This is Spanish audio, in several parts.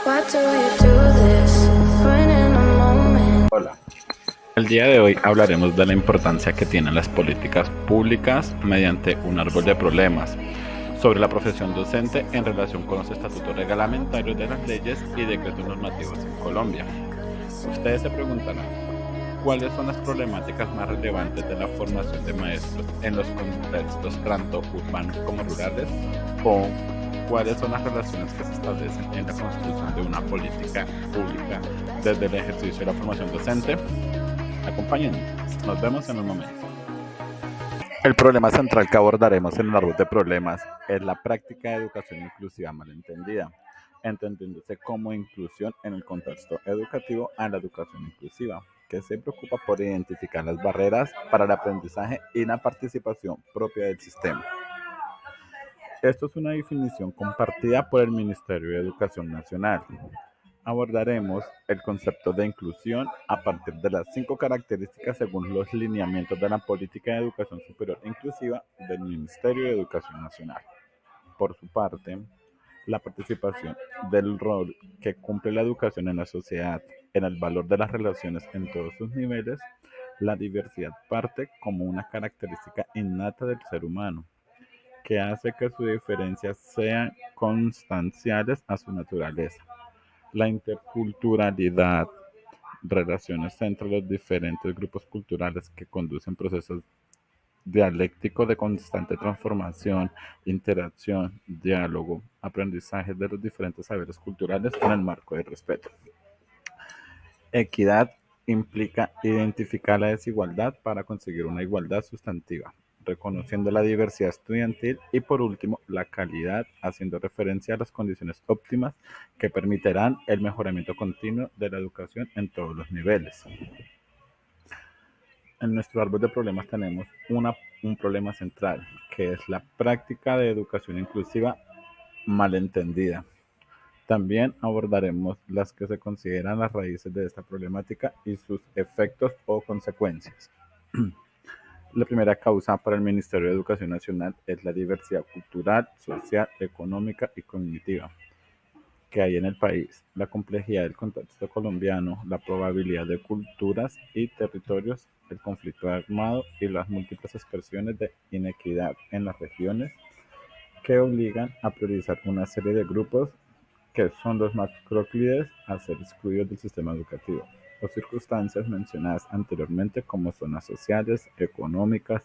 Why do you do this? When in a moment. Hola. El día de hoy hablaremos de la importancia que tienen las políticas públicas mediante un árbol de problemas sobre la profesión docente en relación con los estatutos reglamentarios de las leyes y decretos normativos en Colombia. Ustedes se preguntarán, ¿cuáles son las problemáticas más relevantes de la formación de maestros en los contextos tanto urbanos como rurales? ¿O cuáles son las relaciones que se establecen en la construcción de una política pública desde el ejercicio de la formación docente? Acompáñenme, nos vemos en un momento. El problema central que abordaremos en el árbol de problemas es la práctica de educación inclusiva malentendida, entendiéndose como inclusión en el contexto educativo a la educación inclusiva, que se preocupa por identificar las barreras para el aprendizaje y la participación propia del sistema. Esto es una definición compartida por el Ministerio de Educación Nacional. Abordaremos el concepto de inclusión a partir de las 5 características según los lineamientos de la política de educación superior inclusiva del Ministerio de Educación Nacional. Por su parte, la participación del rol que cumple la educación en la sociedad, en el valor de las relaciones en todos sus niveles, la diversidad parte como una característica innata del ser humano, que hace que sus diferencias sean constanciales a su naturaleza. La interculturalidad, relaciones entre los diferentes grupos culturales que conducen procesos dialécticos de constante transformación, interacción, diálogo, aprendizaje de los diferentes saberes culturales en el marco del respeto. Equidad implica identificar la desigualdad para conseguir una igualdad sustantiva, reconociendo la diversidad estudiantil y por último la calidad, haciendo referencia a las condiciones óptimas que permitirán el mejoramiento continuo de la educación en todos los niveles. En nuestro árbol de problemas tenemos un problema central, que es la práctica de educación inclusiva malentendida. También abordaremos las que se consideran las raíces de esta problemática y sus efectos o consecuencias. La primera causa para el Ministerio de Educación Nacional es la diversidad cultural, social, económica y cognitiva que hay en el país, la complejidad del contexto colombiano, la probabilidad de culturas y territorios, el conflicto armado y las múltiples expresiones de inequidad en las regiones que obligan a priorizar una serie de grupos que son los más proclives a ser excluidos del sistema educativo, o circunstancias mencionadas anteriormente como zonas sociales, económicas,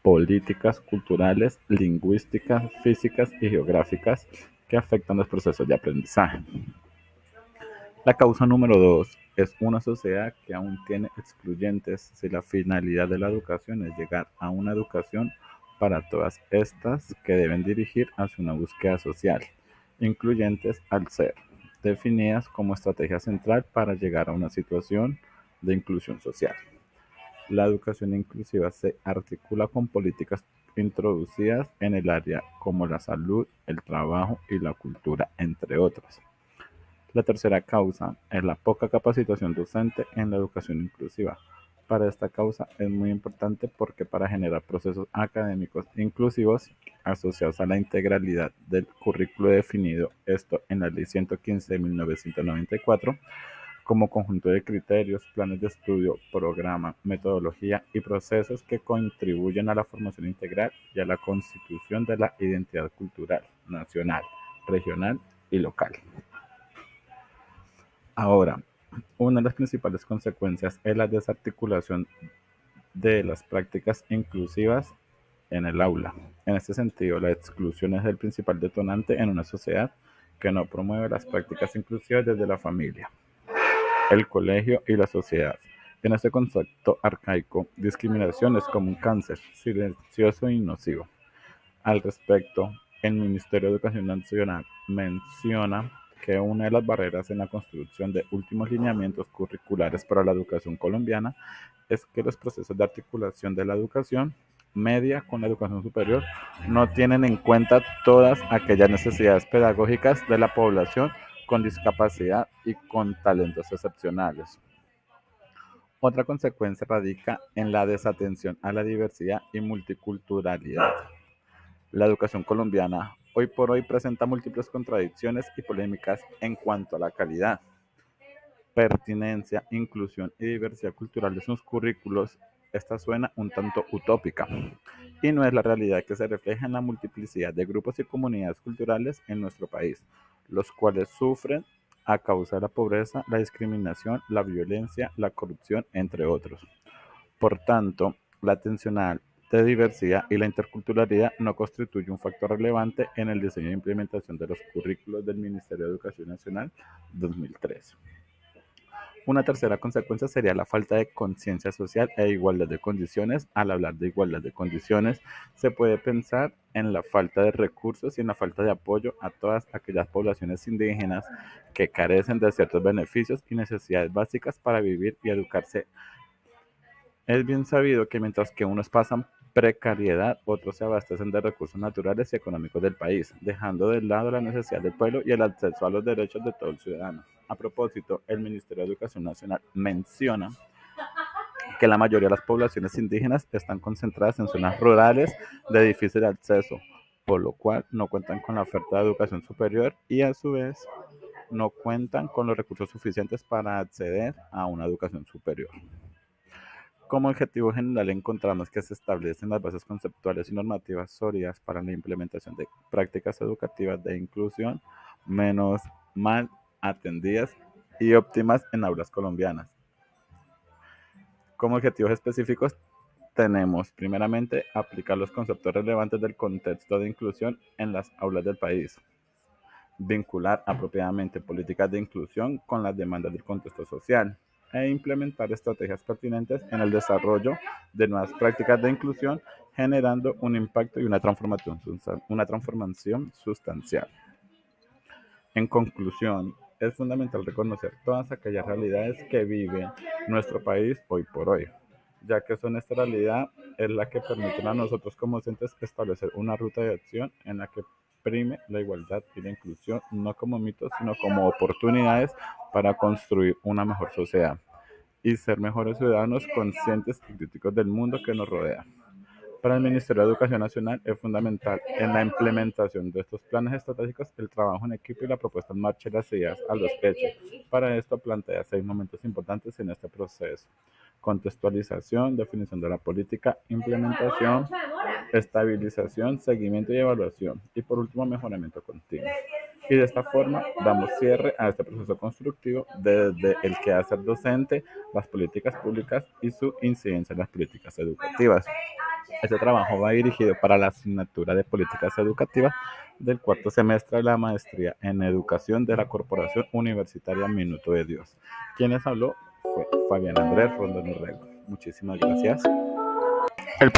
políticas, culturales, lingüísticas, físicas y geográficas que afectan los procesos de aprendizaje. La causa número 2 es una sociedad que aún tiene excluyentes si la finalidad de la educación es llegar a una educación para todas estas que deben dirigir hacia una búsqueda social, incluyentes al ser, definidas como estrategia central para llegar a una situación de inclusión social. La educación inclusiva se articula con políticas introducidas en el área como la salud, el trabajo y la cultura, entre otras. La tercera causa es la poca capacitación docente en la educación inclusiva. Para esta causa es muy importante porque para generar procesos académicos inclusivos asociados a la integralidad del currículo definido, esto en la Ley 115 de 1994, como conjunto de criterios, planes de estudio, programa, metodología y procesos que contribuyen a la formación integral y a la constitución de la identidad cultural, nacional, regional y local. Ahora, una de las principales consecuencias es la desarticulación de las prácticas inclusivas en el aula. En este sentido, la exclusión es el principal detonante en una sociedad que no promueve las prácticas inclusivas desde la familia, el colegio y la sociedad. En este concepto arcaico, discriminación es como un cáncer silencioso y nocivo. Al respecto, el Ministerio de Educación Nacional menciona que una de las barreras en la construcción de últimos lineamientos curriculares para la educación colombiana es que los procesos de articulación de la educación media con la educación superior no tienen en cuenta todas aquellas necesidades pedagógicas de la población con discapacidad y con talentos excepcionales. Otra consecuencia radica en la desatención a la diversidad y multiculturalidad. La educación colombiana hoy por hoy presenta múltiples contradicciones y polémicas en cuanto a la calidad, pertinencia, inclusión y diversidad cultural de sus currículos. Esta suena un tanto utópica y no es la realidad que se refleja en la multiplicidad de grupos y comunidades culturales en nuestro país, los cuales sufren a causa de la pobreza, la discriminación, la violencia, la corrupción, entre otros. Por tanto, la atencional de diversidad y la interculturalidad no constituye un factor relevante en el diseño e implementación de los currículos del Ministerio de Educación Nacional 2013. Una tercera consecuencia sería la falta de conciencia social e igualdad de condiciones. Al hablar de igualdad de condiciones, se puede pensar en la falta de recursos y en la falta de apoyo a todas aquellas poblaciones indígenas que carecen de ciertos beneficios y necesidades básicas para vivir y educarse. Es bien sabido que mientras que unos pasan precariedad, otros se abastecen de recursos naturales y económicos del país, dejando de lado la necesidad del pueblo y el acceso a los derechos de todo el ciudadano. A propósito, el Ministerio de Educación Nacional menciona que la mayoría de las poblaciones indígenas están concentradas en zonas rurales de difícil acceso, por lo cual no cuentan con la oferta de educación superior y a su vez no cuentan con los recursos suficientes para acceder a una educación superior. Como objetivo general encontramos que se establecen las bases conceptuales y normativas sólidas para la implementación de prácticas educativas de inclusión menos mal atendidas y óptimas en aulas colombianas. Como objetivos específicos tenemos, primeramente, aplicar los conceptos relevantes del contexto de inclusión en las aulas del país, vincular apropiadamente políticas de inclusión con las demandas del contexto social e implementar estrategias pertinentes en el desarrollo de nuevas prácticas de inclusión, generando un impacto y una transformación sustancial. En conclusión, es fundamental reconocer todas aquellas realidades que vive nuestro país hoy por hoy, ya que son esta realidad es la que permite a nosotros como docentes establecer una ruta de acción en la que prime la igualdad y la inclusión, no como mitos, sino como oportunidades para construir una mejor sociedad y ser mejores ciudadanos conscientes y críticos del mundo que nos rodea. Para el Ministerio de Educación Nacional es fundamental en la implementación de estos planes estratégicos el trabajo en equipo y la propuesta en marcha y las ideas a los hechos. Para esto plantea 6 momentos importantes en este proceso: contextualización, definición de la política, implementación, estabilización, seguimiento y evaluación, y por último mejoramiento continuo. Y de esta forma damos cierre a este proceso constructivo desde el quehacer docente, las políticas públicas y su incidencia en las políticas educativas. Este trabajo va dirigido para la asignatura de políticas educativas del cuarto semestre de la maestría en educación de la Corporación Universitaria Minuto de Dios. Quien les habló fue Fabián Andrés Rondón Urrego. Muchísimas gracias. El